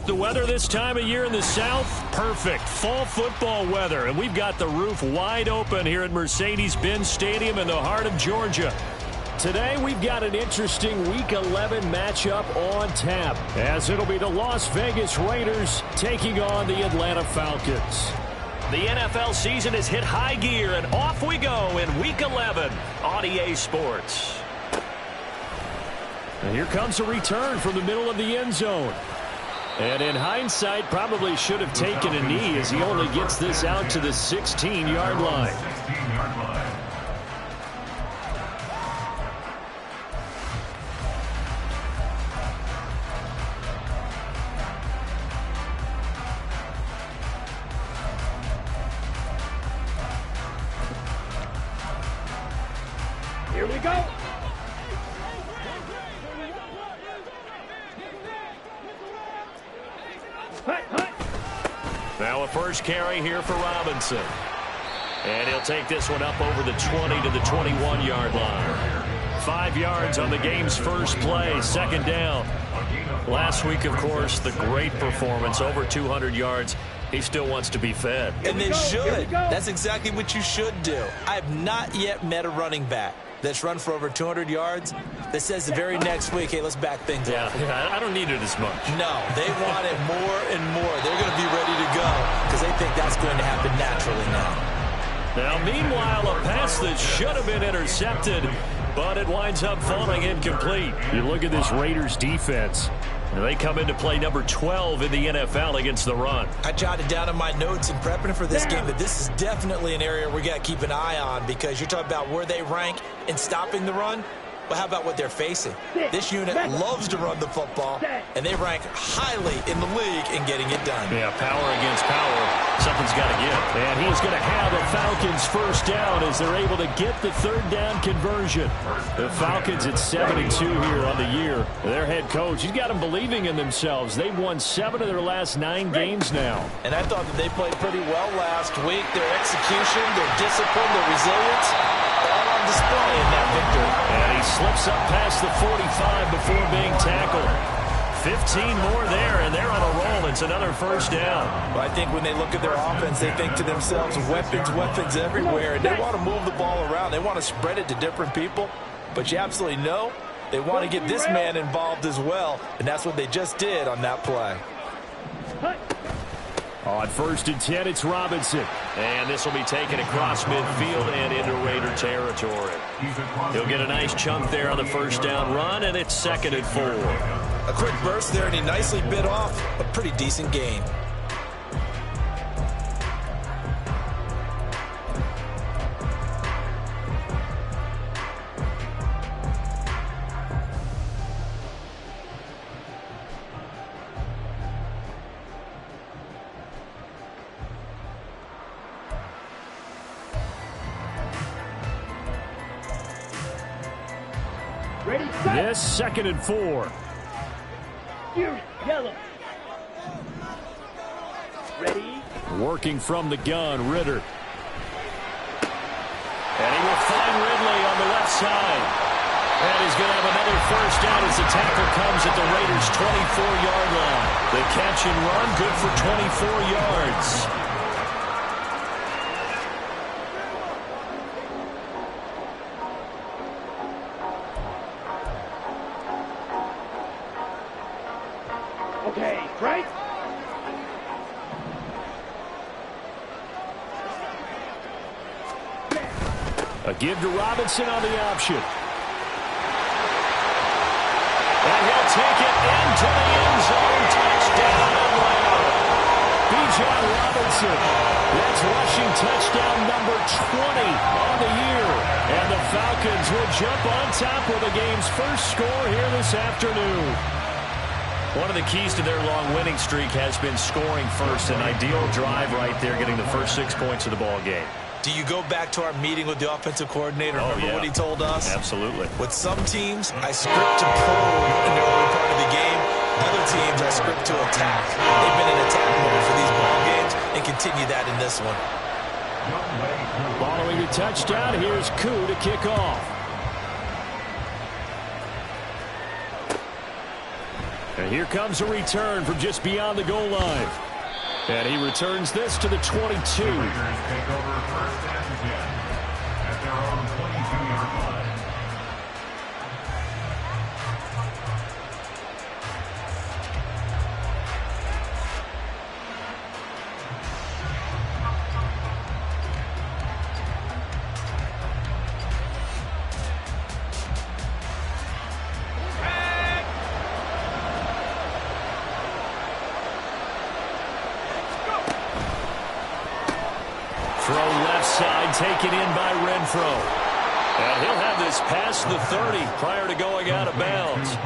The weather this time of year in the South, perfect. Fall football weather, and we've got the roof wide open here at Mercedes-Benz Stadium in the heart of Georgia. Today, we've got an interesting Week 11 matchup on tap, as it'll be the Las Vegas Raiders taking on the Atlanta Falcons. The NFL season has hit high gear, and off we go in Week 11 on EA Sports. And here comes a return from the middle of the end zone. And in hindsight, probably should have taken a knee as he only gets this out to the 16-yard line. Here we go. Now a first carry here for Robinson. And he'll take this one up over the 20 to the 21-yard line. 5 yards on the game's first play, second down. Last week, of course, the great performance, over 200 yards. He still wants to be fed. And they should. That's exactly what you should do. I have not yet met a running back that's run for over 200 yards that says the very next week, hey, let's back things up. Yeah, I don't need it as much. No, they want it more and more. They're going to be ready to go because they think that's going to happen naturally now. Now, meanwhile, a pass that should have been intercepted, but it winds up falling incomplete. You look at this Raiders defense. They come into play number 12 in the NFL against the run. I jotted down in my notes in prepping for this game that this is definitely an area we got to keep an eye on because you're talking about where they rank in stopping the run. But how about what they're facing? This unit loves to run the football, and they rank highly in the league in getting it done. Yeah, power against power. Something's got to give. And he's going to have a Falcons first down as they're able to get the third down conversion. The Falcons at 7-2 here on the year. Their head coach, he's got them believing in themselves. They've won 7 of their last 9 games now. And I thought that they played pretty well last week. Their execution, their discipline, their resilience, all on display in that victory. And he slips up past the 45 before being tackled. 15 more there, and they're on a roll. It's another first down. Well, I think when they look at their offense, they think to themselves, weapons everywhere, and they want to move the ball around. They want to spread it to different people, but you absolutely know they want to get this man involved as well, and that's what they just did on that play. On 1st and 10, it's Robinson. And this will be taken across midfield and into Raider territory. He'll get a nice chunk there on the first down run, and it's 2nd and 4. A quick burst there, and he nicely bit off a pretty decent gain. This 2nd and 4. Yellow. Ready? Working from the gun, Ritter. And he will find Ridley on the left side. And he's going to have another first down as the tackle comes at the Raiders' 24-yard line. The catch and run, good for 24 yards. Okay, right? A give to Robinson on the option. And he'll take it into the end zone. Touchdown, Atlanta. Bijan Robinson. That's rushing touchdown number 20 on the year. And the Falcons will jump on top with the game's first score here this afternoon. One of the keys to their long winning streak has been scoring first. An ideal drive right there, getting the first 6 points of the ball game. Do you go back to our meeting with the offensive coordinator? Remember what he told us? Absolutely. With some teams, I script to probe in the early part of the game. Other teams, I script to attack. They've been in attack mode for these ball games and continue that in this one. Following the touchdown, here's Koo to kick off. And here comes a return from just beyond the goal line. And he returns this to the 22. Throw left side, taken in by Renfro. And he'll have this past the 30 prior to going out of bounds.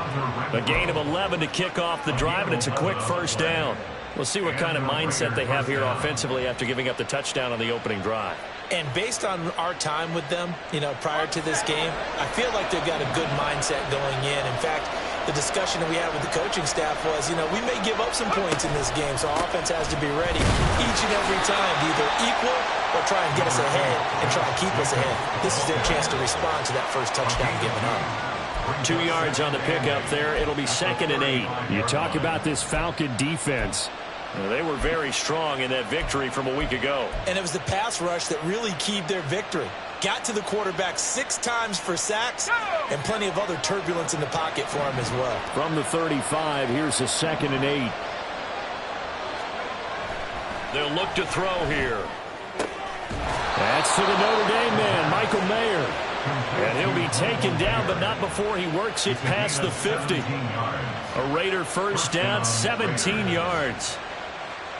A gain of 11 to kick off the drive, and it's a quick first down. We'll see what kind of mindset they have here offensively after giving up the touchdown on the opening drive. And based on our time with them, prior to this game, I feel like they've got a good mindset going in. In fact, the discussion that we had with the coaching staff was, we may give up some points in this game, so our offense has to be ready each and every time to either equal or try and get us ahead and try to keep us ahead. This is their chance to respond to that first touchdown given up. 2 yards on the pickup there. It'll be 2nd and 8. You talk about this Falcon defense. They were very strong in that victory from a week ago. And it was the pass rush that really keyed their victory. Got to the quarterback 6 times for sacks and plenty of other turbulence in the pocket for him as well. From the 35, here's a 2nd and 8. They'll look to throw here. That's to the Notre Dame man, Michael Mayer. And he'll be taken down, but not before he works it past the 50. A Raider first down, 17 yards.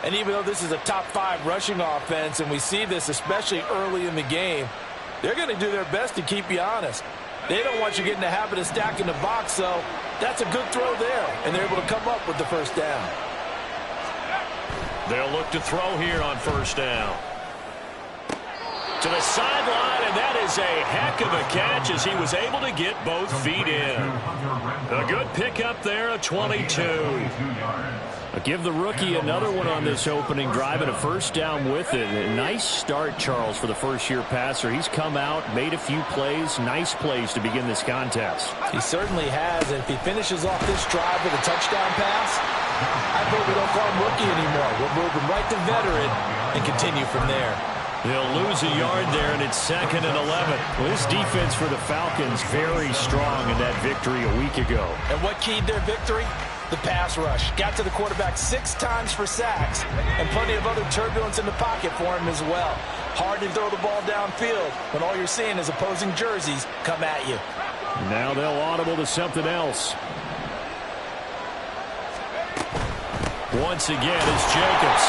And even though this is a top 5 rushing offense, and we see this especially early in the game, they're going to do their best to keep you honest. They don't want you getting the habit of stacking the box, so that's a good throw there, and they're able to come up with the first down. They'll look to throw here on first down. To the sideline, and that is a heck of a catch as he was able to get both feet in. A good pickup there, a 22. I'll give the rookie another one on this opening drive and a first down with it. A nice start, Charles, for the first-year passer. He's come out, made a few plays, nice plays to begin this contest. He certainly has, and if he finishes off this drive with a touchdown pass, I hope we don't call him rookie anymore. We'll move him right to veteran and continue from there. They'll lose a yard there, and it's 2nd and 11. Well, this defense for the Falcons very strong in that victory a week ago. And what keyed their victory? The pass rush. Got to the quarterback 6 times for sacks, and plenty of other turbulence in the pocket for him as well. Hard to throw the ball downfield when all you're seeing is opposing jerseys come at you. Now they'll audible to something else. Once again, it's Jacobs.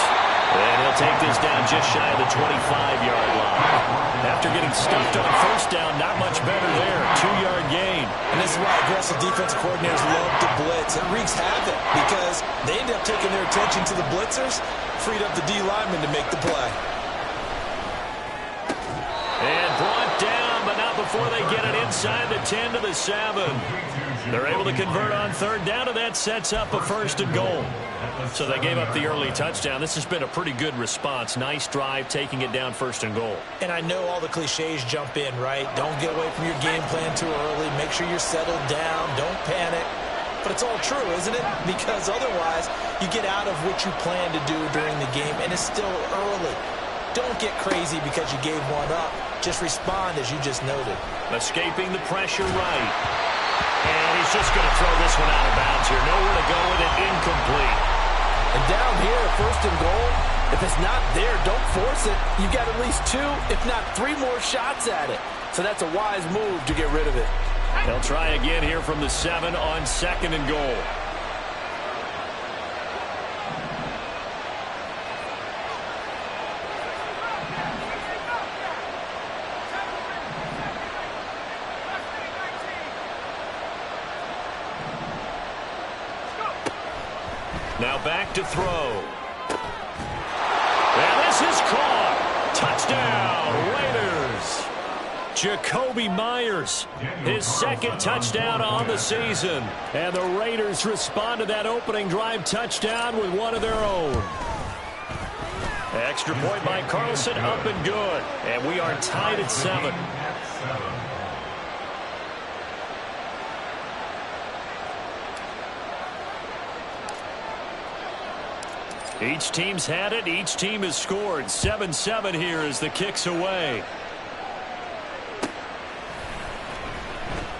And he'll take this down just shy of the 25-yard line. After getting stuffed on first down, not much better there. 2-yard gain. And this is why aggressive defensive coordinators love to blitz. It wreaks havoc because they end up taking their attention to the blitzers, freed up the D lineman to make the play. And brought down, but not before they get it inside the 10 to the 7. They're able to convert on third down, and that sets up a 1st and goal. So they gave up the early touchdown. This has been a pretty good response. Nice drive, taking it down 1st and goal. And I know all the cliches jump in, right? Don't get away from your game plan too early. Make sure you're settled down. Don't panic. But it's all true, isn't it? Because otherwise, you get out of what you plan to do during the game, and it's still early. Don't get crazy because you gave one up. Just respond as you just noted. Escaping the pressure right. And he's just going to throw this one out of bounds here. Nowhere to go with it. Incomplete. And down here, 1st and goal, if it's not there, don't force it. You've got at least 2, if not 3 more shots at it. So that's a wise move to get rid of it. They'll try again here from the 7 on 2nd and goal. Now back to throw. And this is caught. Touchdown, Raiders. Jakobi Meyers, his 2nd touchdown on the season. And the Raiders respond to that opening drive touchdown with one of their own. Extra point by Carlson, up and good. And we are tied at 7. Each team's had it. Each team has scored. 7-7 here as the kick's away.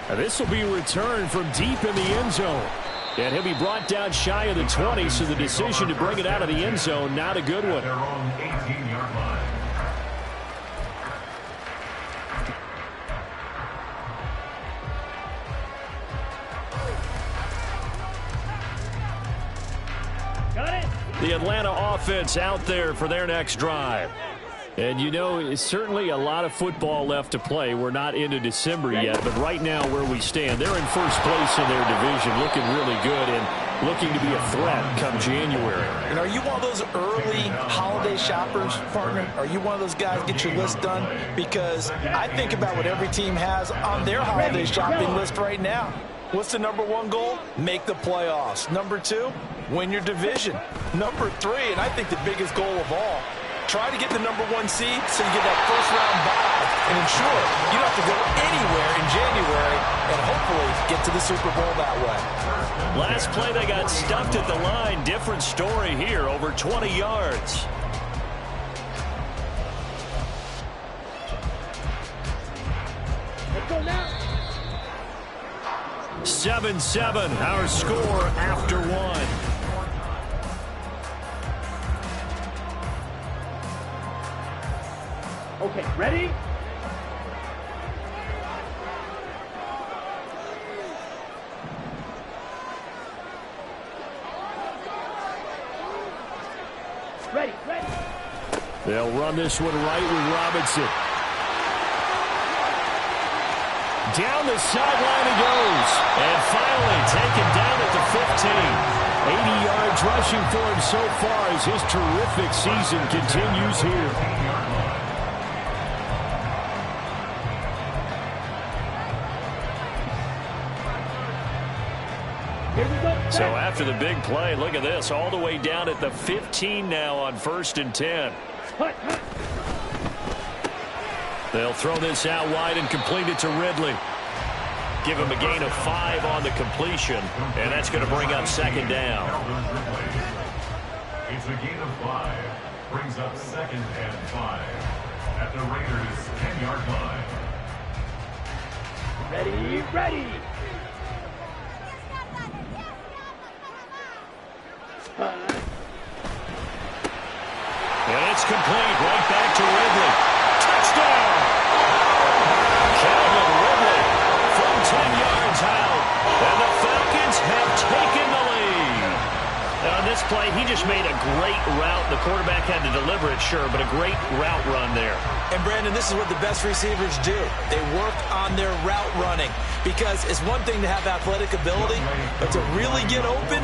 And this will be returned from deep in the end zone. And he'll be brought down shy of the 20, so the decision to bring it out of the end zone, not a good one. Their own 18-yard line. The Atlanta offense out there for their next drive. And, you know, it's certainly a lot of football left to play. We're not into December yet, but right now where we stand, they're in first place in their division, looking really good and looking to be a threat come January. And are you one of those early holiday shoppers, partner? Are you one of those guys get your list done? Because I think about what every team has on their holiday shopping list right now. What's the number one goal? Make the playoffs. Number two, win your division. Number three, and I think the biggest goal of all, try to get the number one seed so you get that first round bye and ensure you don't have to go anywhere in January and hopefully get to the Super Bowl that way. Last play, they got stuffed at the line. Different story here, over 20 yards. Let's go now. 7-7, our score after one. Okay, ready? Ready. They'll run this one right with Robinson. Down the sideline he goes. And finally taken down at the 15. 80 yards rushing for him so far as his terrific season continues here. So after the big play, look at this, all the way down at the 15 now on 1st and 10. They'll throw this out wide and complete it to Ridley. Give him a gain of 5 on the completion, and that's going to bring up 2nd down. It's a gain of 5. Brings up 2nd and 5 at the Raiders' 10-yard line. Ready. And it's complete, right back to Ridley. Touchdown! Calvin Ridley from 10 yards out. And the Falcons have taken the lead. Now on this play, he just made a great route. The quarterback had to deliver it, sure, but a great route run there. And, Brandon, this is what the best receivers do. They work on their route running because it's one thing to have athletic ability, but to really get open,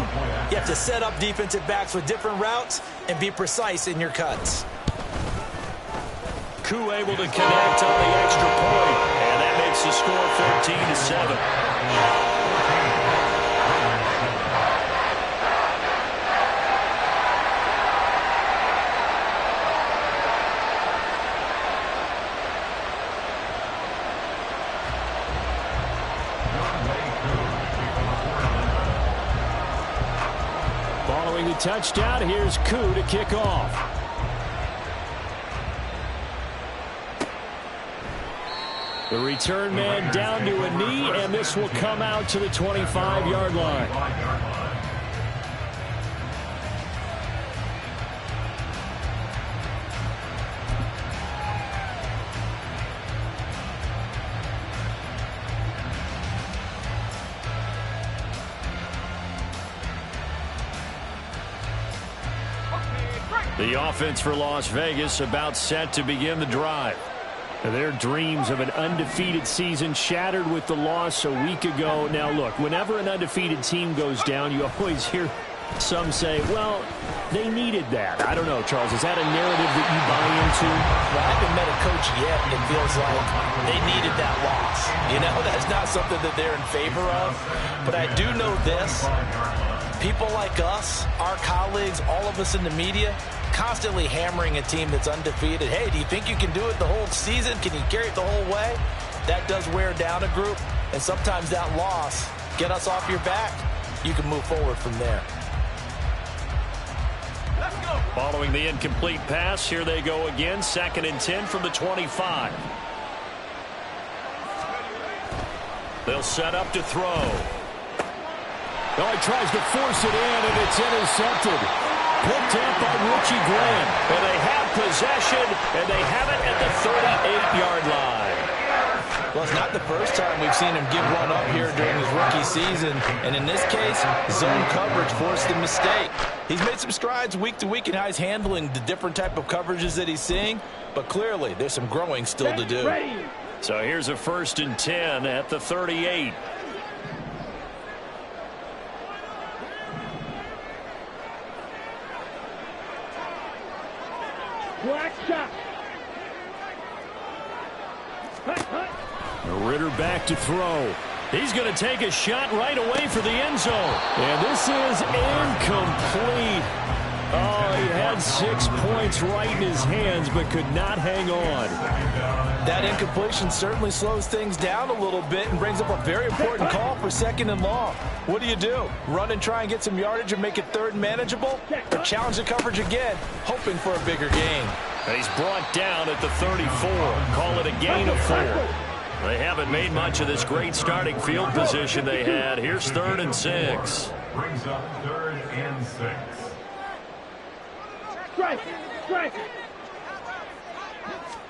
you have to set up defensive backs with different routes and be precise in your cuts. Koo able to connect on the extra point, and that makes the score 14-7. Following the touchdown, here's Koo to kick off. The return man down to a knee, and this will come out to the 25-yard line. The offense for Las Vegas about set to begin the drive. Their dreams of an undefeated season shattered with the loss a week ago. Now, look, whenever an undefeated team goes down, you always hear some say, well, they needed that. I don't know, Charles. Is that a narrative that you buy into? Well, I haven't met a coach yet that feels like they needed that loss. You know, that's not something that they're in favor of. But I do know this. People like us, our colleagues, all of us in the media, constantly hammering a team that's undefeated. Hey, do you think you can do it the whole season? Can you carry it the whole way? That does wear down a group, and sometimes that loss, get us off your back, you can move forward from there. Let's go. Following the incomplete pass, here they go again. 2nd and 10 from the 25. They'll set up to throw. Oh, he tries to force it in, and it's intercepted. Picked up by Richie Grant. And they have possession, and they have it at the 38-yard line. Well, it's not the first time we've seen him give one up here during his rookie season. And in this case, zone coverage forced the mistake. He's made some strides week to week in how he's handling the different type of coverages that he's seeing. But clearly, there's some growing still to do. So here's a 1st and 10 at the 38. Black shot. Ritter back to throw. He's going to take a shot right away for the end zone. And this is incomplete. Oh, he had 6 points right in his hands, but could not hang on. That incompletion certainly slows things down a little bit and brings up a very important call for 2nd and long. What do? Run and try and get some yardage and make it 3rd and manageable? Or challenge the coverage again, hoping for a bigger gain? He's brought down at the 34. Call it a gain of 4. They haven't made much of this great starting field position they had. Here's 3rd and 6. Brings up 3rd and 6. Strike.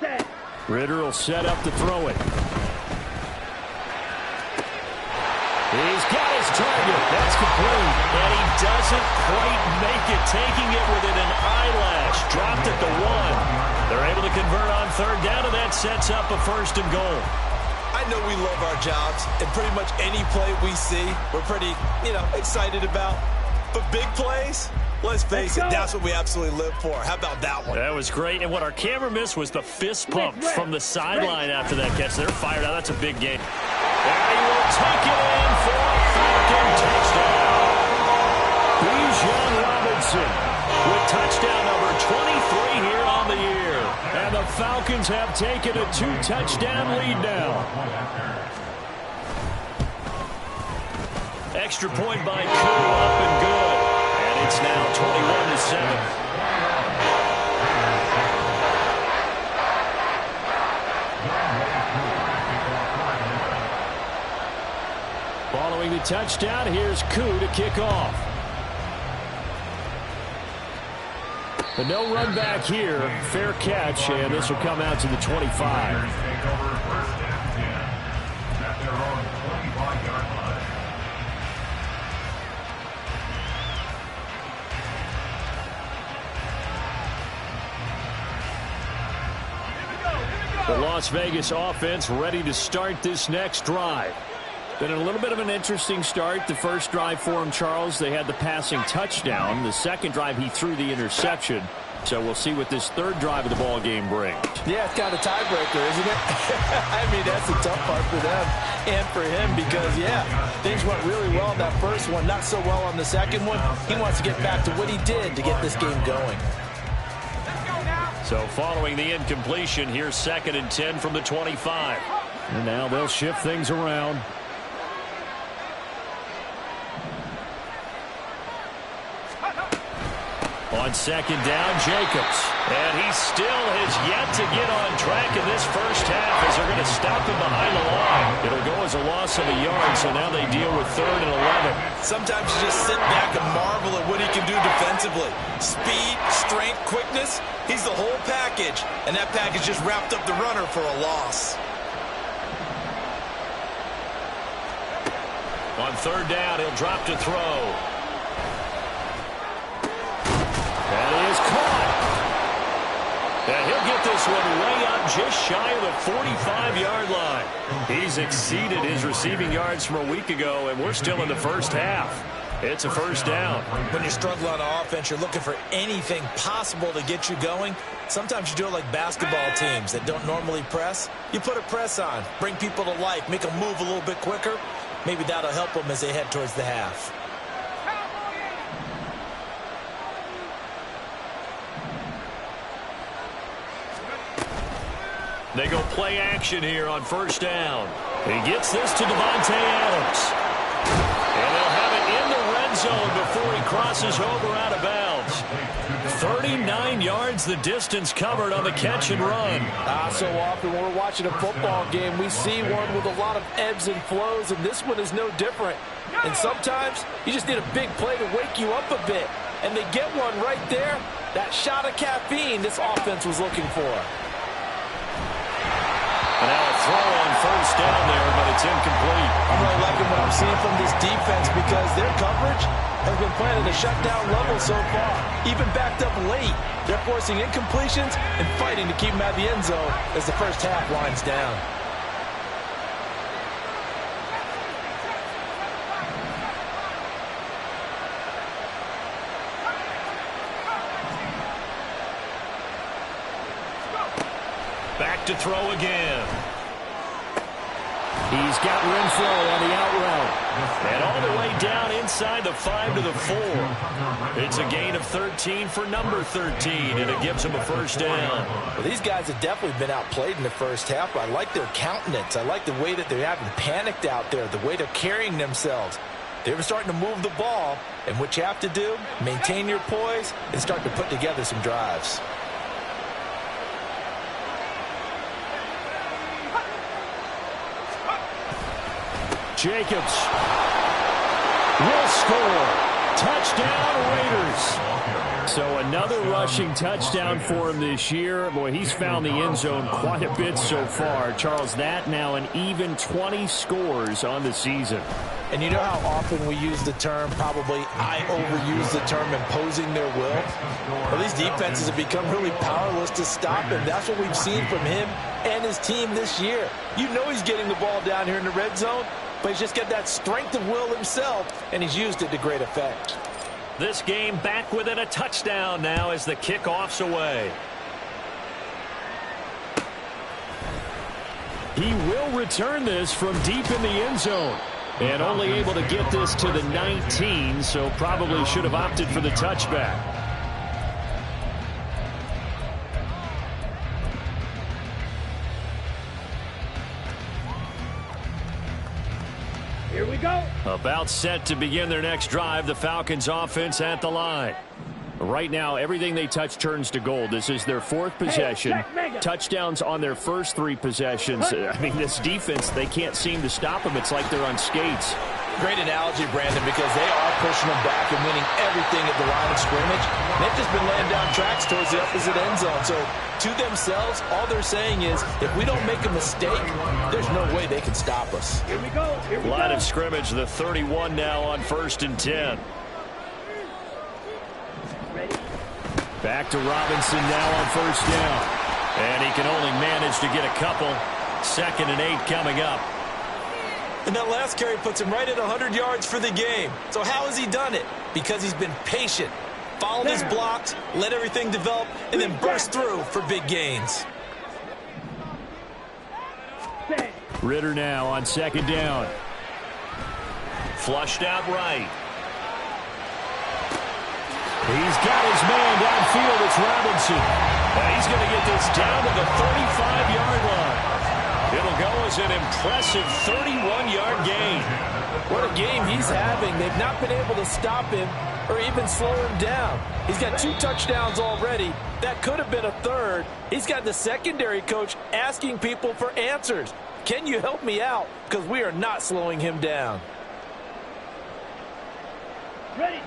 Set. Ritter will set up to throw it. He's got his target. That's complete. And he doesn't quite make it, taking it within an eyelash. Dropped at the 1. They're able to convert on 3rd down, and that sets up a 1st and goal. I know we love our jobs, and pretty much any play we see, we're pretty, excited about. But big plays, let's face it, that's what we absolutely live for. How about that one? That was great. And what our camera missed was the fist pump from the sideline after that catch. They're fired out. That's a big game. And he will take it in for a Falcon touchdown. Bijan Robinson With touchdown number 23 here on the year. And the Falcons have taken a 2-touchdown lead now. Extra point by Koo, up and good. And it's now 21-7. Following the touchdown, here's Koo to kick off. But no run back here. Fair catch, and this will come out to the 25. The Las Vegas offense ready to start this next drive. Been a little bit of an interesting start. The first drive for him, Charles, they had the passing touchdown. The second drive, he threw the interception. So we'll see what this 3rd drive of the ball game brings. Yeah, it's kind of a tiebreaker, isn't it? I mean, that's the tough part for them and for him because, things went really well in that first one, not so well on the second one. He wants to get back to what he did to get this game going. So following the incompletion, here's 2nd and 10 from the 25. And now they'll shift things around. On 2nd down, Jacobs. And he still has yet to get on track in this first half as they're going to stop him behind the line. It'll go as a loss of a yard, so now they deal with 3rd and 11. Sometimes you just sit back and marvel at what he can do defensively. Speed, strength, quickness, he's the whole package. And that package just wrapped up the runner for a loss. On 3rd down, he'll drop to throw. And he is caught. And he'll get this one way up just shy of the 45-yard line. He's exceeded his receiving yards from a week ago, and we're still in the first half. It's a 1st down. When you're struggling on offense, you're looking for anything possible to get you going. Sometimes you do it like basketball teams that don't normally press. You put a press on, bring people to life, make them move a little bit quicker. Maybe that'll help them as they head towards the half. They go play action here on 1st down. He gets this to Devontae Adams. And they'll have it in the red zone before he crosses over out of bounds. 39 yards the distance covered on the catch and run. So often when we're watching a football game, we see one with a lot of ebbs and flows, and this one is no different. And sometimes you just need a big play to wake you up a bit. And they get one right there. That shot of caffeine this offense was looking for. And now a throw on first down there, but it's incomplete. I'm really liking what I'm seeing from this defense because their coverage has been playing at a shutdown level so far. Even backed up late, they're forcing incompletions and fighting to keep them out of the end zone as the first half winds down. Back to throw again. He's got Renfrow on the out route. And all the way down inside the 5 to the 4. It's a gain of 13 for number 13, and it gives him a first down. Well, these guys have definitely been outplayed in the first half, but I like their countenance. I like the way that they're having panicked out there, the way they're carrying themselves. They're starting to move the ball, and what you have to do, maintain your poise and start to put together some drives. Jacobs will score. Touchdown, Raiders. So another rushing touchdown for him this year. Boy, he's found the end zone quite a bit so far. Charles, that now an even 20 scores on the season. And you know how often we use the term, probably I overuse the term, imposing their will? Well, these defenses have become really powerless to stop him. That's what we've seen from him and his team this year. You know he's getting the ball down here in the red zone, but he's just got that strength of will himself, and he's used it to great effect. This game back within a touchdown now as the kickoff's away. He will return this from deep in the end zone. And only able to get this to the 19, so probably should have opted for the touchback. Here we go. About set to begin their next drive, the Falcons offense at the line. Right now, everything they touch turns to gold. This is their fourth possession. Touchdowns on their first 3 possessions. I mean, this defense, they can't seem to stop them. It's like they're on skates. Great analogy, Brandon, because they are pushing them back and winning everything at the line of scrimmage. They've just been laying down tracks towards the opposite end zone. So, to themselves, all they're saying is, if we don't make a mistake, there's no way they can stop us. Here we go. Here we go. Line of scrimmage, the 31 now on 1st and 10. Back to Robinson now on 1st down. And he can only manage to get a couple. 2nd and 8 coming up. And that last carry puts him right at 100 yards for the game. So how has he done it? Because he's been patient, followed his blocks, let everything develop, and then burst through for big gains. Ritter now on 2nd down. Flushed out right. He's got his man downfield. It's Robinson. And he's going to get this down to the 35-yard line. It'll go as an impressive 31-yard gain. What a game he's having. They've not been able to stop him or even slow him down. He's got 2 touchdowns already. That could have been a 3rd. He's got the secondary coach asking people for answers. Can you help me out? Because we are not slowing him down. Ready.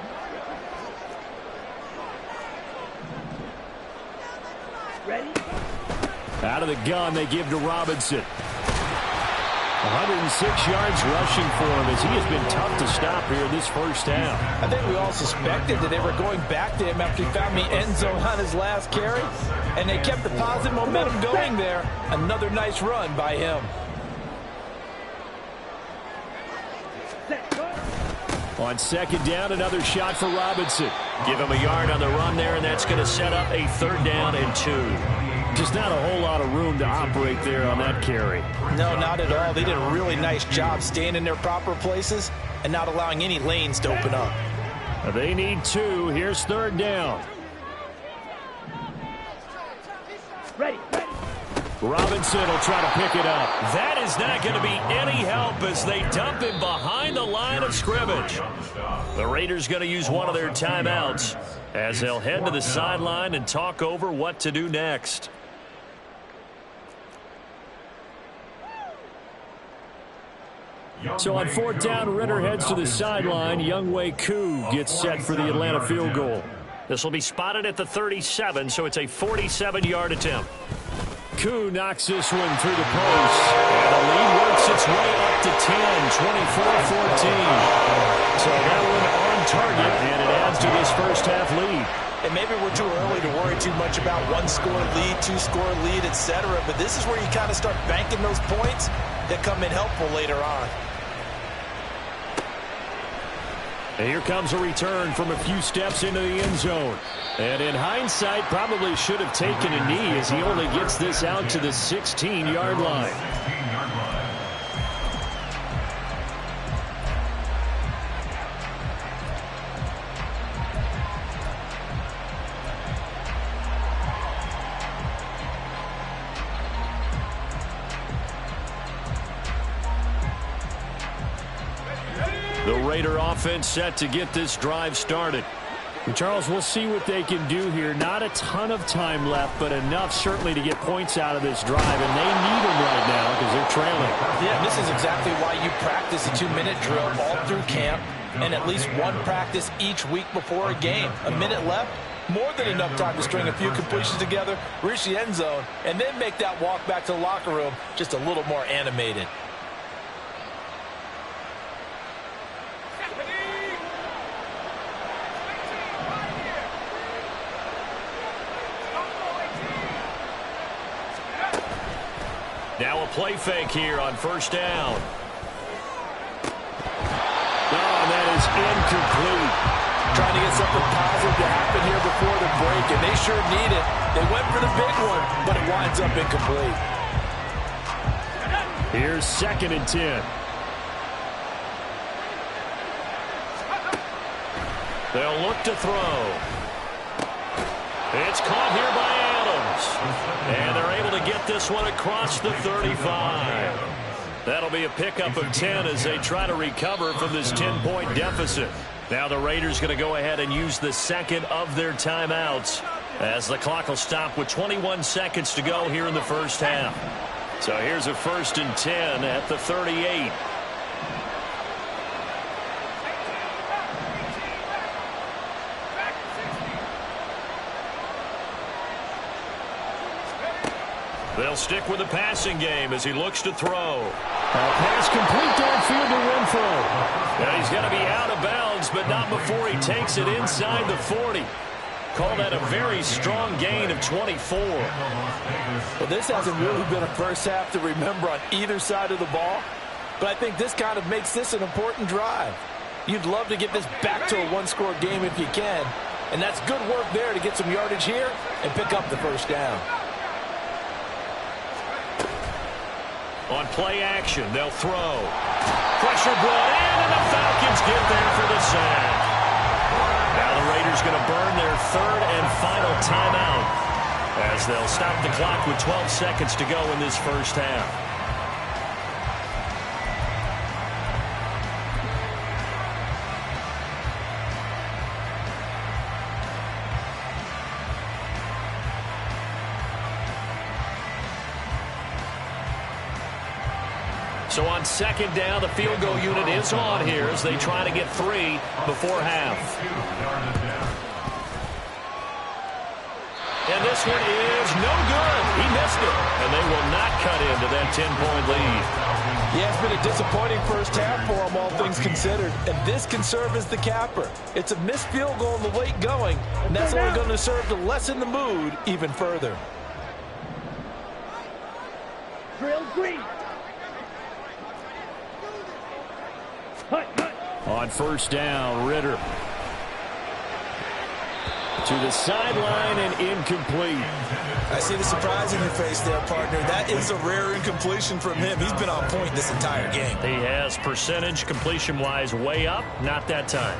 Ready. Out of the gun, they give to Robinson. 106 yards rushing for him as he has been tough to stop here in this first half. I think we all suspected that they were going back to him after he found the end zone on his last carry, and they kept the positive momentum going there. Another nice run by him. On 2nd down, another shot for Robinson. Give him a yard on the run there, and that's going to set up a 3rd down and 2. Just not a whole lot of room to operate there on that carry. No, not at all. They did a really nice job staying in their proper places and not allowing any lanes to open up. They need 2. Here's 3rd down. Ready. Robinson will try to pick it up. That is not going to be any help as they dump him behind the line of scrimmage. The Raiders going to use one of their timeouts. as they'll head to the sideline and talk over what to do next. So on fourth down, Ritter heads to the sideline. Younghoe Koo gets set for the Atlanta field goal. This will be spotted at the 37, so it's a 47-yard attempt. Koo knocks this one through the post. And the lead works its way up to 10, 24-14. So that one on target, and it adds to this first half lead. And maybe we're too early to worry too much about one-score lead, two-score lead, etc. But this is where you kind of start banking those points that come in helpful later on. And here comes a return from a few steps into the end zone. And in hindsight, probably should have taken a knee as he only gets this out to the 16-yard line. The Raider offense set to get this drive started. And Charles, we'll see what they can do here. Not a ton of time left, but enough certainly to get points out of this drive. And they need them right now because they're trailing. Yeah, this is exactly why you practice a 2-minute drill all through camp and at least one practice each week before a game. A minute left, more than enough time to string a few completions together, reach the end zone, and then make that walk back to the locker room just a little more animated. Now a play fake here on first down. Oh, that is incomplete. Trying to get something positive to happen here before the break, and they sure need it. They went for the big one, but it winds up incomplete. Here's 2nd and 10. They'll look to throw. It's caught here by Adams. And they're able to get this one across the 35. That'll be a pickup of 10 as they try to recover from this 10-point deficit. Now the Raiders going to go ahead and use the second of their timeouts as the clock will stop with 21 seconds to go here in the first half. So here's a 1st and 10 at the 38. They'll stick with the passing game as he looks to throw. Pass complete downfield to Renfrow. Yeah, he's going to be out of bounds, but not before he takes it inside the 40. Call that a very strong gain of 24. Well, this hasn't really been a first half to remember on either side of the ball, but I think this kind of makes this an important drive. You'd love to get this back to a one-score game if you can, and that's good work there to get some yardage here and pick up the first down. On play action, they'll throw. Pressure brought in, and the Falcons get there for the sack. Now the Raiders going to burn their 3rd and final timeout as they'll stop the clock with 12 seconds to go in this first half. So on 2nd down, the field goal unit is on here as they try to get 3 before half. And this one is no good. He missed it. And they will not cut into that 10-point lead. Yeah, it's been a disappointing first half for them, all things considered. And this can serve as the capper. It's a missed field goal in the late going, and that's only going to serve to lessen the mood even further. Drill green. On first down, Ritter. To the sideline and incomplete. I see the surprise in your face there, partner. That is a rare incompletion from him. He's been on point this entire game. He has percentage completion-wise way up, not that time.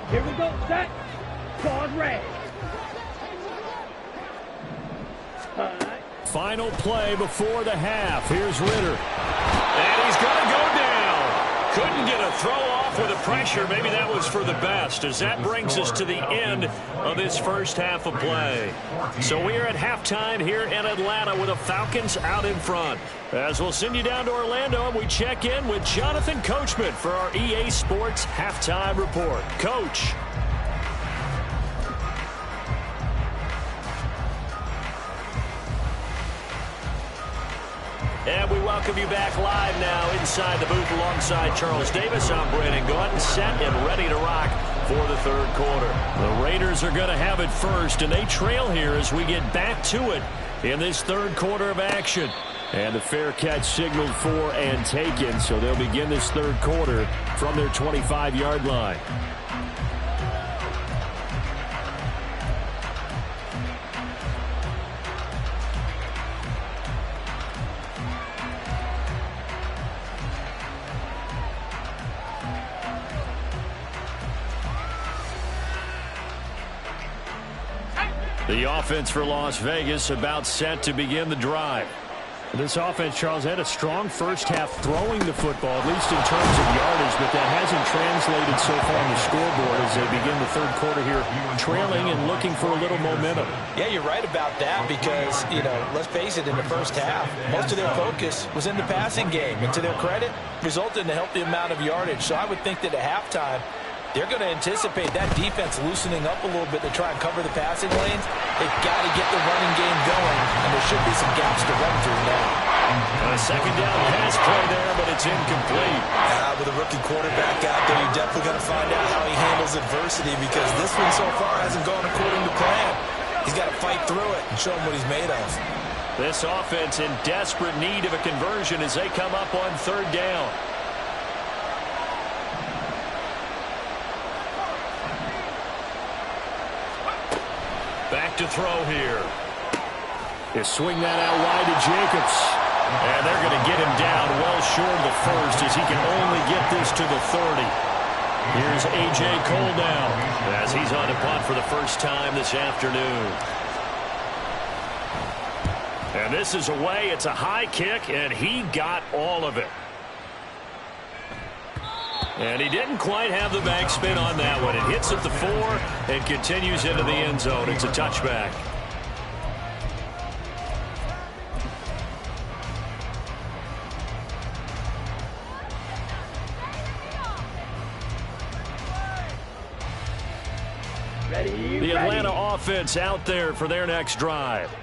Here we go, set. Pause red. Final play before the half. Here's Ritter. And he's going to go down. Couldn't get a throw off with the pressure. Maybe that was for the best, as that brings us to the end of this first half of play. So we are at halftime here in Atlanta with the Falcons out in front. As we'll send you down to Orlando, and we check in with Jonathan Coachman for our EA Sports Halftime Report. Coach. And we welcome you back live now inside the booth alongside Charles Davis. I'm Brandon Gaudin, set and ready to rock for the third quarter. The Raiders are going to have it first, and they trail here as we get back to it in this third quarter of action. And the fair catch signaled for and taken, so they'll begin this third quarter from their 25-yard line. The offense for Las Vegas about set to begin the drive. This offense, Charles, had a strong first half throwing the football, at least in terms of yardage, but that hasn't translated so far on the scoreboard as they begin the third quarter here, trailing and looking for a little momentum. Yeah, you're right about that because, let's face it, in the first half, most of their focus was in the passing game. And to their credit, resulted in a healthy amount of yardage. So I would think that at halftime, they're going to anticipate that defense loosening up a little bit to try and cover the passing lanes. They've got to get the running game going, and there should be some gaps to run through now. A second down pass play there, but it's incomplete. With a rookie quarterback out there, you're definitely going to find out how he handles adversity because this one so far hasn't gone according to plan. He's got to fight through it and show him what he's made of. This offense in desperate need of a conversion as they come up on third down. Back to throw here. They swing that out wide to Jacobs. And they're going to get him down well short of the first as he can only get this to the 30. Here's A.J. Cole now as he's on to punt for the first time this afternoon. And this is away. It's a high kick, and he got all of it. And he didn't quite have the backspin on that one. It hits at the 4 and continues into the end zone. It's a touchback. The Atlanta offense out there for their next drive.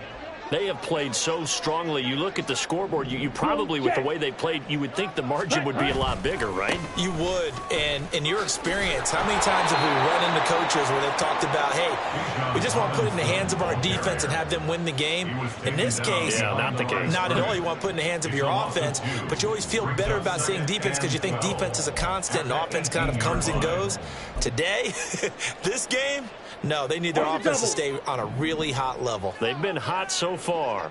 They have played so strongly. You look at the scoreboard, you probably, with the way they played, you would think the margin would be a lot bigger, right? You would. And in your experience, how many times have we run into coaches where they've talked about, hey, we just want to put it in the hands of our defense and have them win the game? In this case, not the case. Not at all. You want to put it in the hands of your offense, but you always feel better about saying defense because you think defense is a constant and offense kind of comes and goes. Today, this game, no, they need their offense to stay on a really hot level. They've been hot so far.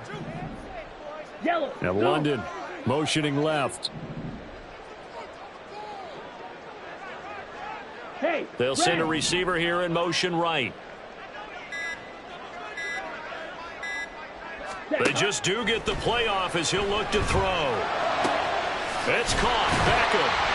Yellow. And London motioning left. Hey, They'll send a receiver here in motion right. They just do get the playoff as he'll look to throw. It's caught. Beckham.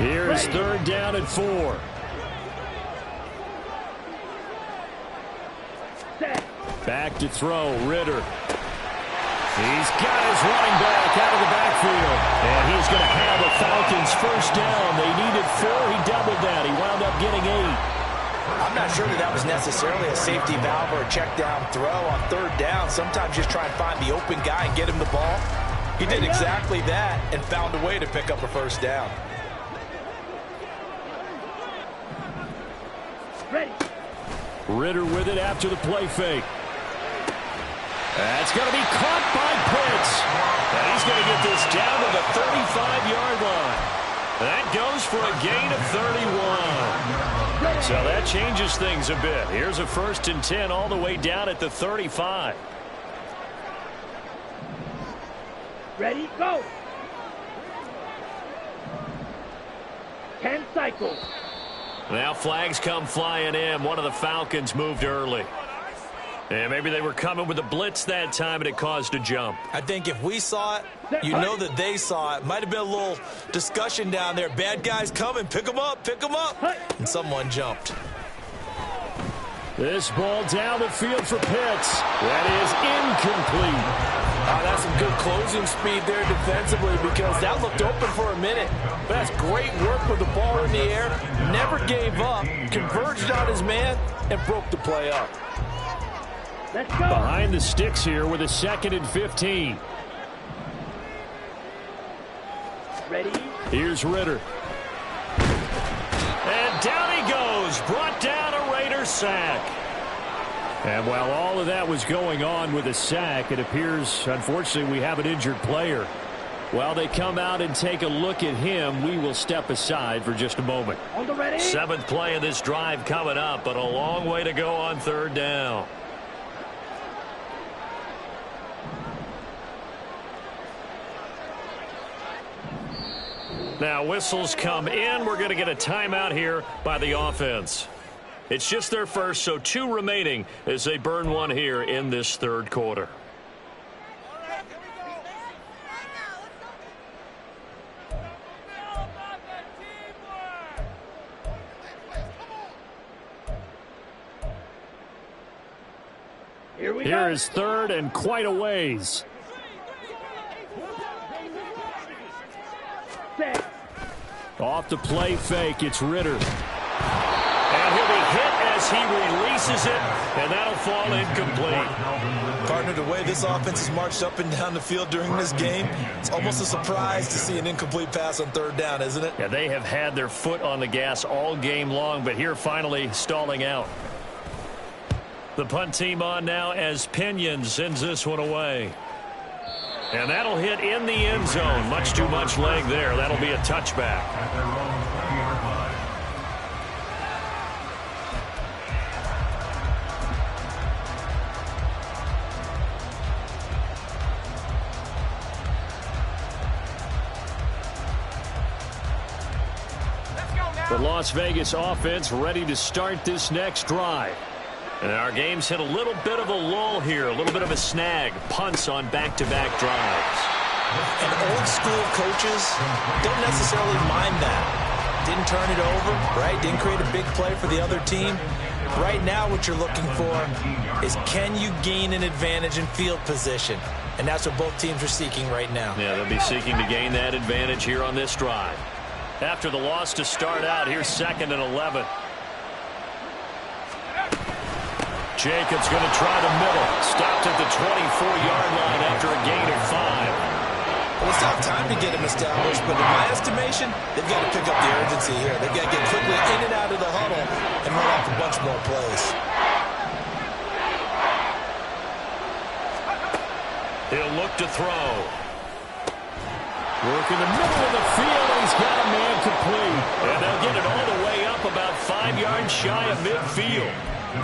Here's third down and 4. Back to throw, Ritter. He's got his running back out of the backfield. And he's going to have a Falcons first down. They needed 4. He doubled that. He wound up getting 8. I'm not sure that was necessarily a safety valve or a check down throw on third down. Sometimes just try and find the open guy and get him the ball. He did exactly that and found a way to pick up a first down. Ready. Ritter with it after the play fake. That's going to be caught by Pitts. And he's going to get this down to the 35-yard line. That goes for a gain of 31. So that changes things a bit. Here's a 1st and 10 all the way down at the 35. Ready, go. 10 cycles. Now flags come flying in. One of the Falcons moved early. And maybe they were coming with a blitz that time, and it caused a jump. I think if we saw it, you know that they saw it. Might have been a little discussion down there. Bad guys coming. Pick them up. Pick them up. And someone jumped. This ball down the field for Pitts. That is incomplete. That's some good closing speed there defensively because that looked open for a minute. But that's great work with the ball in the air. Never gave up. Converged on his man and broke the play up. Let's go. Behind the sticks here with a 2nd and 15. Ready? Here's Ritter. And down he goes. Brought down a Raider sack. And while all of that was going on with a sack, it appears, unfortunately, we have an injured player. While they come out and take a look at him, we will step aside for just a moment. On the ready? 7th play of this drive coming up, but a long way to go on 3rd down. Now whistles come in. We're going to get a timeout here by the offense. It's just their first, so 2 remaining as they burn one here in this 3rd quarter. Here is 3rd and quite a ways. Off the play fake, it's Ritter. And he'll be hit as he releases it, and that'll fall incomplete. Partner, the way this offense has marched up and down the field during this game, it's almost a surprise to see an incomplete pass on 3rd down, isn't it? Yeah, they have had their foot on the gas all game long, but here finally stalling out. The punt team on now as Pinion sends this one away. And that'll hit in the end zone. Much too much leg there. That'll be a touchback. The Las Vegas offense ready to start this next drive. And our game's hit a little bit of a lull here, a little bit of a snag. Punts on back-to-back drives. And old school coaches don't necessarily mind that. Didn't turn it over, right? Didn't create a big play for the other team. Right now what you're looking for is can you gain an advantage in field position? And that's what both teams are seeking right now. Yeah, they'll be seeking to gain that advantage here on this drive. After the loss to start out, here's 2nd and 11. Jacobs going to try the middle. Stopped at the 24-yard line after a gain of 5. Well, it's not time to get him established, but in my estimation, they've got to pick up the urgency here. They've got to get quickly in and out of the huddle and run off a bunch more plays. He'll look to throw. Work in the middle of the field. He's got a man complete. And they'll get it all the way up about 5 yards shy of midfield.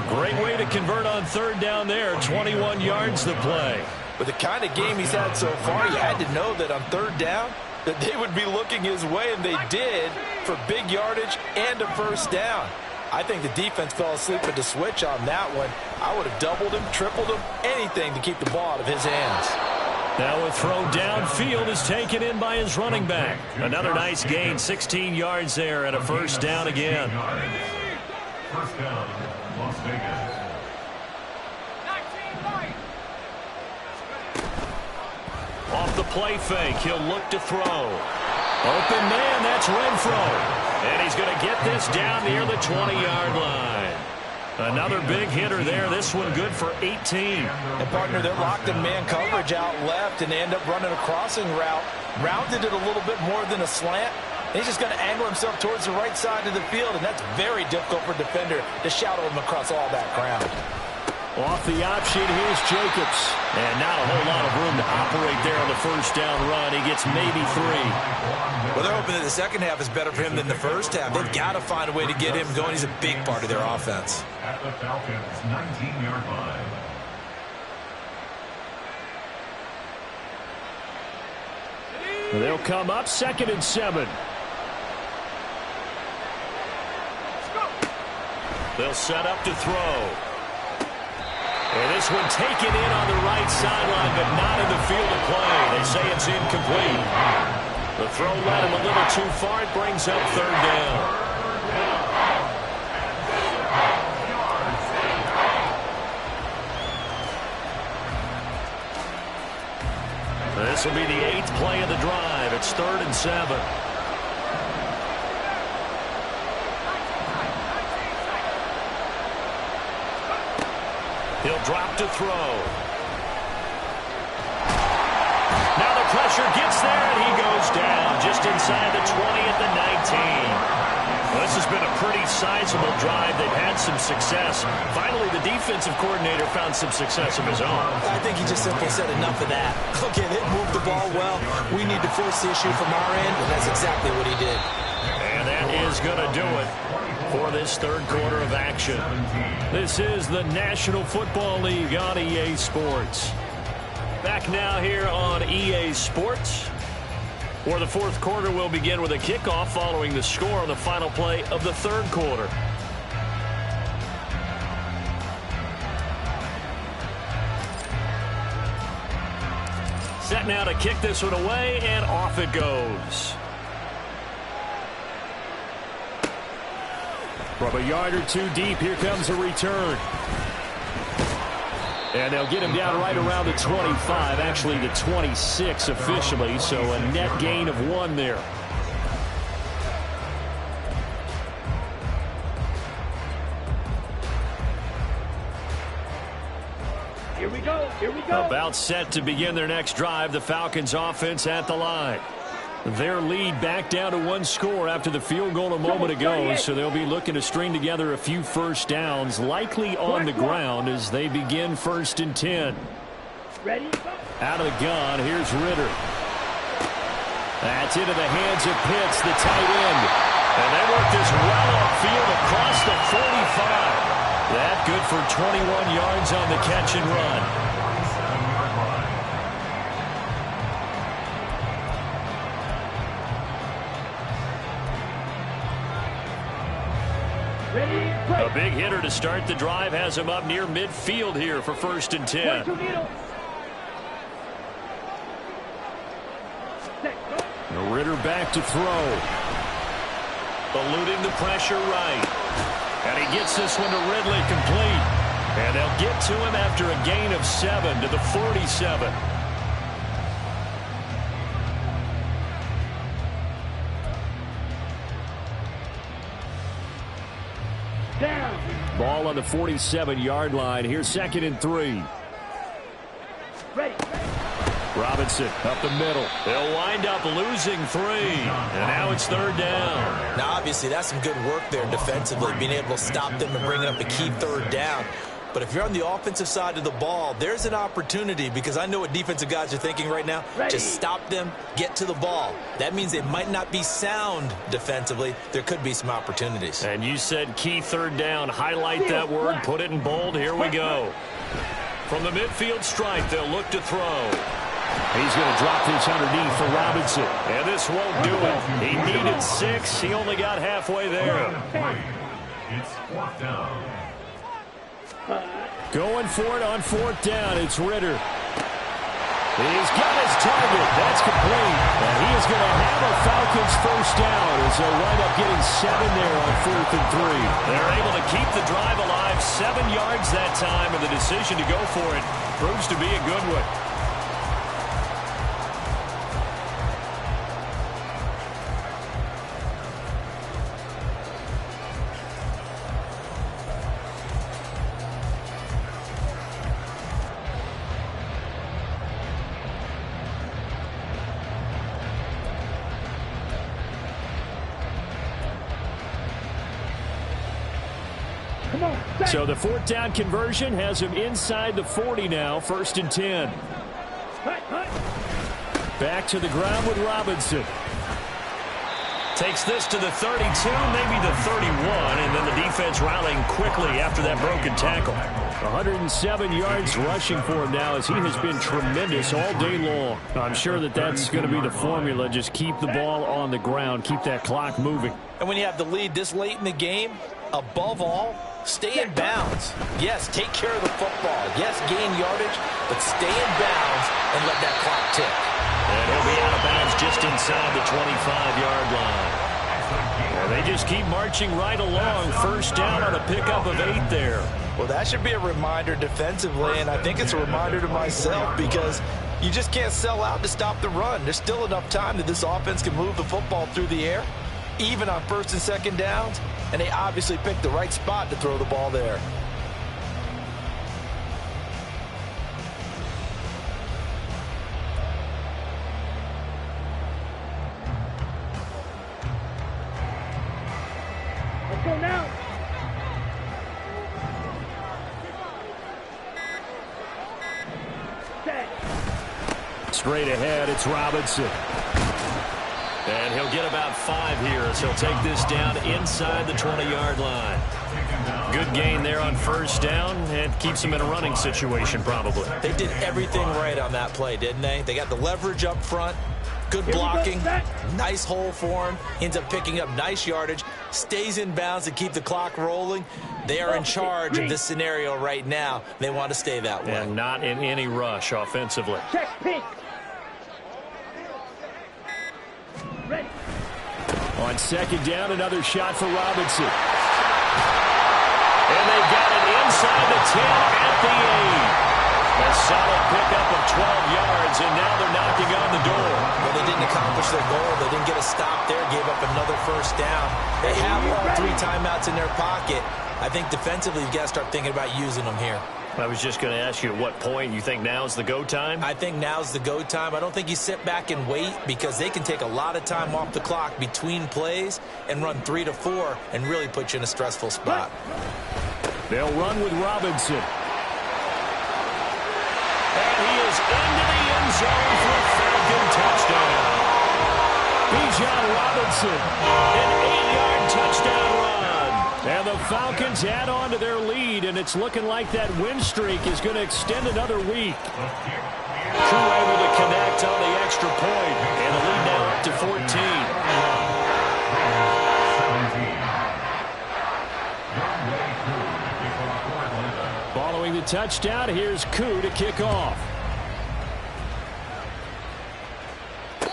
Great way to convert on 3rd down there. 21 yards the play. With the kind of game he's had so far, you had to know that on 3rd down that they would be looking his way, and they did for big yardage and a 1st down. I think the defense fell asleep at the switch on that one. I would have doubled him, tripled him, anything to keep the ball out of his hands. Now a throw downfield is taken in by his running back. Another nice gain, 16 yards there, and a 1st down again. 1st down, Las Vegas. Off the play fake, he'll look to throw. Open man, that's Renfro. And he's going to get this down near the 20-yard line. Another big hitter there. This one good for 18. And partner, they're locked in man coverage out left, and they end up running a crossing route. Rounded it a little bit more than a slant. And he's just going to angle himself towards the right side of the field, and that's very difficult for a defender to shadow him across all that ground. Off the option, here's Jacobs. And not a whole lot of room to operate there on the first down run. He gets maybe 3. Well, they're hoping that the second half is better for him than the first half. They've got to find a way to get him going. He's a big part of their offense. At the Falcons' 19-yard line. They'll come up 2nd and 7. They'll set up to throw. And this one taken in on the right sideline, but not in the field of play. They say it's incomplete. The throw led him a little too far. It brings up 3rd down. This will be the 8th play of the drive. It's 3rd and 7. He'll drop to throw. Now the pressure gets there, and he goes down just inside the 20 at the 19. Well, this has been a pretty sizable drive. They've had some success. Finally, the defensive coordinator found some success of his own. I think he just simply said enough of that. Okay, they moved the ball well. We need to force the issue from our end, and that's exactly what he did. And that is going to do it for this 3rd quarter of action. This is the National Football League on EA Sports. Back now here on EA Sports, where the 4th quarter will begin with a kickoff following the score on the final play of the 3rd quarter. Set now to kick this one away, and off it goes. From a yard or 2 deep, here comes a return. And they'll get him down right around the 25, actually the 26 officially, so a net gain of 1 there. Here we go. Here we go. About set to begin their next drive, the Falcons offense at the line. Their lead back down to 1 score after the field goal a moment ago, so they'll be looking to string together a few first downs, likely on the ground as they begin 1st and 10. Ready? Out of the gun, here's Ritter. That's into the hands of Pitts, the tight end. And they work this well upfield across the 45. That good for 21 yards on the catch and run. A big hitter to start the drive has him up near midfield here for 1st and 10. Ritter back to throw. Eluding the pressure right. And he gets this one to Ridley complete. And they'll get to him after a gain of 7 to the 47. Down. Ball on the 47-yard line. Here's 2nd and 3. Ready. Robinson up the middle. They'll wind up losing 3. And now it's 3rd down. Now, obviously, that's some good work there defensively, being able to stop them and bring up a key 3rd down. But if you're on the offensive side of the ball, there's an opportunity, because I know what defensive guys are thinking right now. Ready. Just stop them, get to the ball. That means they might not be sound defensively. There could be some opportunities. And you said key 3rd down. Highlight that word. Put it in bold. Here we go. From the midfield stripe, they'll look to throw. He's going to drop this underneath for Robinson. And this won't do it. He needed 6. He only got halfway there. It's 4th down. Going for it on 4th down. It's Ritter. He's got his target. That's complete. And he is going to have a Falcons 1st down as they'll wind up getting 7 there on 4th and 3. They're able to keep the drive alive. 7 yards that time, and the decision to go for it proves to be a good one. Come on. So the fourth down conversion has him inside the 40 now, 1st and 10. Back to the ground with Robinson. Takes this to the 32, maybe the 31, and then the defense rallying quickly after that broken tackle. 107 yards rushing for him now as he has been tremendous all day long. I'm sure that that's going to be the formula. Just keep the ball on the ground, keep that clock moving. And when you have the lead this late in the game, above all, stay in bounds. Yes, take care of the football. Yes, gain yardage, but stay in bounds and let that clock tick. And he'll be out of bounds just inside the 25-yard line. And they just keep marching right along. First down on a pickup of 8 there. Well, that should be a reminder defensively, and I think it's a reminder to myself because you just can't sell out to stop the run. There's still enough time that this offense can move the football through the air, even on 1st and 2nd downs, and they obviously picked the right spot to throw the ball there. Let's go now. Straight ahead, it's Robinson. And he'll get about 5 here as he'll take this down inside the 20-yard line. Good gain there on first down and keeps him in a running situation probably. They did everything right on that play, didn't they? They got the leverage up front, good blocking, nice hole for him, ends up picking up nice yardage, stays in bounds to keep the clock rolling. They are in charge of this scenario right now. They want to stay that way. And not in any rush offensively. Check pink. Ready. On 2nd down, another shot for Robinson. And they've got it inside the 10 at the 8. A solid pickup of 12 yards, and now they're knocking on the door. Well, they didn't accomplish their goal. They didn't get a stop there, gave up another first down. They have all 3 timeouts in their pocket. I think defensively you've got to start thinking about using them here. I was just going to ask you at what point you think now's the go time? I think now's the go time. I don't think you sit back and wait because they can take a lot of time off the clock between plays and run 3 to 4 and really put you in a stressful spot. They'll run with Robinson. And he is into the end zone for a Falcon touchdown. Bijan Robinson, an 8-yard touchdown run. And the Falcons add on to their lead, and it's looking like that win streak is going to extend another week. Crew able to connect on the extra point, and the lead now up to 14. Following the touchdown, here's Koo to kick off.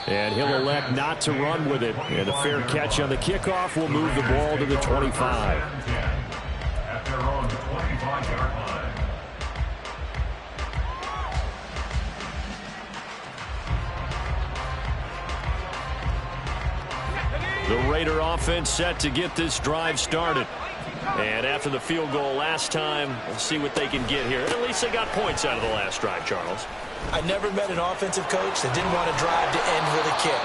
And he'll elect not to run with it. And a fair catch on the kickoff will move the ball to the 25. At their own 25-yard line. The Raider offense set to get this drive started. And after the field goal last time, we'll see what they can get here. At least they got points out of the last drive, Charles. I never met an offensive coach that didn't want to drive to end with a kick.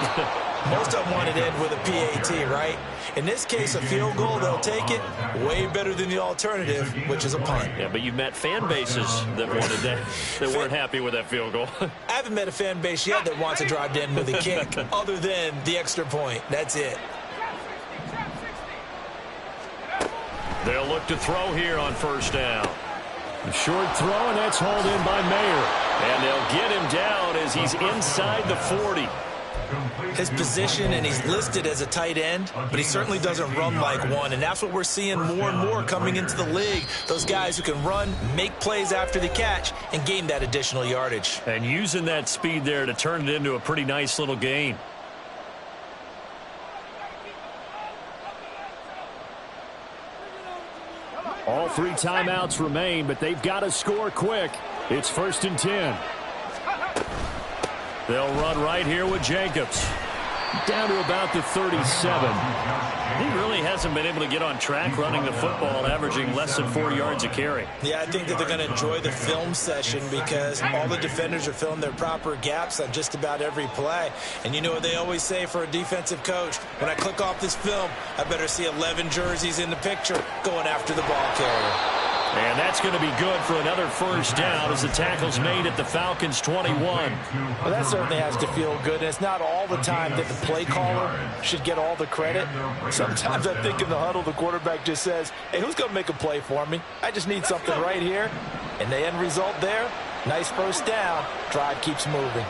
Most of them wanted to end with a PAT, right? In this case, a field goal, they'll take it. Way better than the alternative, which is a punt. Yeah, but you've met fan bases that wanted that weren't happy with that field goal. I haven't met a fan base yet that wants to drive to end with a kick other than the extra point. That's it. They'll look to throw here on first down. A short throw, and that's hauled in by Mayer. And they'll get him down as he's inside the 40. His position, and he's listed as a tight end, but he certainly doesn't run like one, and that's what we're seeing more and more coming into the league. Those guys who can run, make plays after the catch, and gain that additional yardage. And using that speed there to turn it into a pretty nice little gain. All 3 timeouts remain, but they've got to score quick. It's 1st and 10. They'll run right here with Jacobs. Down to about the 37. He really hasn't been able to get on track running the football, averaging less than 4 yards a carry. Yeah, I think that they're going to enjoy the film session because all the defenders are filling their proper gaps on just about every play. And you know what they always say for a defensive coach? When I click off this film, I better see 11 jerseys in the picture going after the ball carrier. And that's going to be good for another first down as the tackle's made at the Falcons' 21. Well, that certainly has to feel good. And it's not all the time that the play caller should get all the credit. Sometimes I think in the huddle, the quarterback just says, hey, who's going to make a play for me? I just need something right here. And the end result there, nice first down. Drive keeps moving.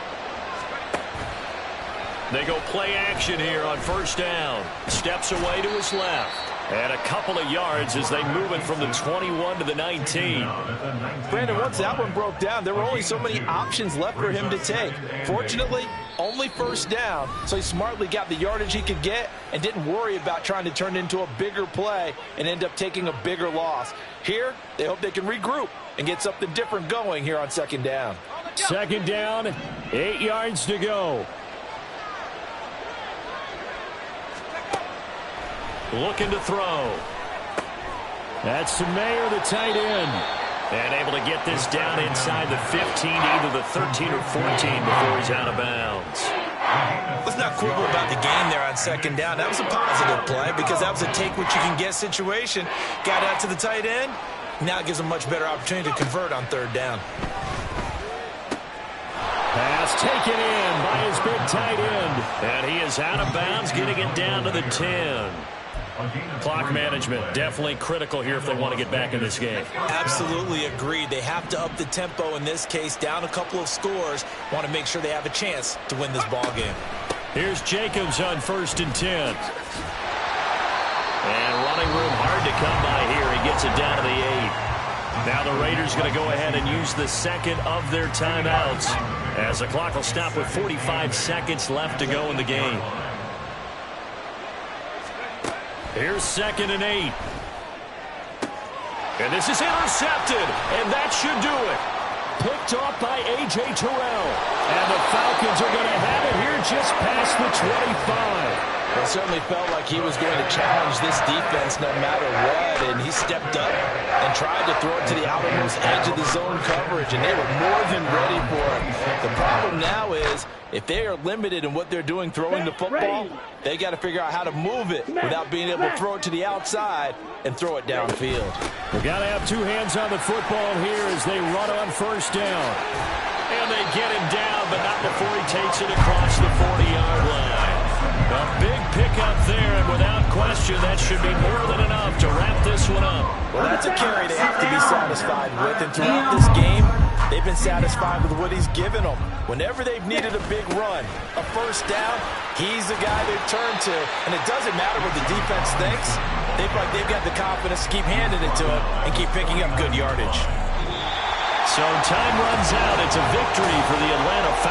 They go play action here on first down. Steps away to his left. And a couple of yards as they move it from the 21 to the 19. Brandon, once that one broke down, there were only so many options left for him to take. Fortunately, only first down, so he smartly got the yardage he could get and didn't worry about trying to turn it into a bigger play and end up taking a bigger loss. Here, they hope they can regroup and get something different going here on second down. Second down, 8 yards to go. Looking to throw. That's Mayer, the tight end. And able to get this down inside the 15 to either the 13 or 14 before he's out of bounds. Let's not quibble about the game there on second down. That was a positive play because that was a take-what-you-can-get situation. Got out to the tight end. Now it gives him a much better opportunity to convert on third down. Pass taken in by his big tight end. And he is out of bounds, getting it down to the 10. Clock management definitely critical here if they want to get back in this game. Absolutely agreed. They have to up the tempo in this case, down a couple of scores. Want to make sure they have a chance to win this ball game. Here's Jacobs on first and 10. And running room hard to come by here. He gets it down to the 8. Now the Raiders going to go ahead and use the second of their timeouts as the clock will stop with 45 seconds left to go in the game. Here's second and 8. And this is intercepted, and that should do it. Picked off by A.J. Terrell. And the Falcons are going to have it here just past the 25. It certainly felt like he was going to challenge this defense no matter what, and he stepped up and tried to throw it to the outermost edge of the zone coverage, and they were more than ready for it. The problem now is if they are limited in what they're doing throwing the football, they got to figure out how to move it without being able to throw it to the outside and throw it downfield. We've got to have two hands on the football here as they run on first down. And they get him down, but not before he takes it across the 40-yard line. A big pickup there, and without question, that should be more than enough to wrap this one up. Well, that's a carry they have to be satisfied with, and throughout this game, they've been satisfied with what he's given them. Whenever they've needed a big run, a first down, he's the guy they've turned to. And it doesn't matter what the defense thinks. They feel like they've got the confidence to keep handing it to him and keep picking up good yardage. So time runs out. It's a victory for the Atlanta Falcons.